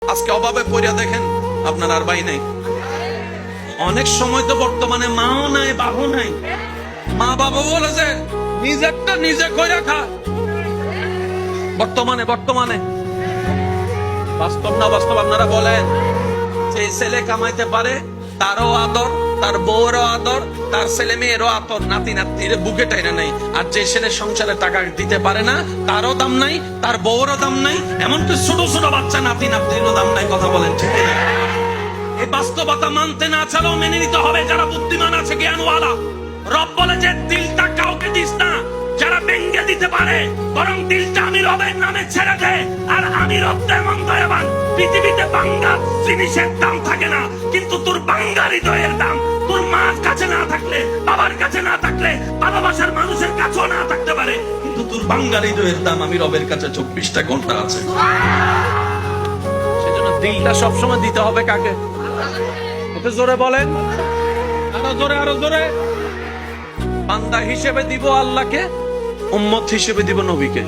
আজকে অভাবে পড়িয়া দেখেন আপনার আর ভাই নাই। অনেক সময় তো বর্তমানে মাও নাই, বাবু নাই। মা বাবা বলে যে নিজেরটা নিজে কইরা খা। বর্তমানে বাস্তব না বাস্তব আপনারা বলেন। যে ছেলে কামাইতে পারে তারও আদর, তার বউরও আদর, তার ছেলে মেয়েরও আদর, নাতি নাতির বুকে টাইনা নাই। আর যে ছেলে সংসারে টাকা দিতে পারে না তারও দাম নাই, তার বউরও দাম নাই, এমনকি ছোট ছোট বাচ্চা নাতি নাতিরও দাম নাই। কথা বলেন ঠিক না? এই বাস্তবতা মানতে না চালেও মেনে নিতে হবে যারা বুদ্ধিমান আছে, জ্ঞানওয়ালা। রব বলে যে দিলটা কাউকে দিস না যারা ভেঙে দিতে পারে, বরং দিলটা আমি রবের নামে ছেড়ে দে। আর আমি রব তেমন দয়াবান, পৃথিবীতে বাঙ্গা জিনিসের দাম থাকে না, কিন্তু তোর বাঙ্গা হৃদয়ের দাম তোর মার কাছে না থাকলে, বাবার কাছে না থাকলে, ভালোবাসার মানুষের কাছেও না থাকতে পারে, কিন্তু তোর বাঙ্গা হৃদয়ের দাম আমি রবের কাছে 24টা ঘন্টা আছে। সেজন্য দিলটা সবসময় দিতে হবে কাকে? একটু জোরে বলেন, আরো জোরে। বান্দা হিসেবে দিব আল্লাহকে, উম্মত হিসেবে দিব নবীকে।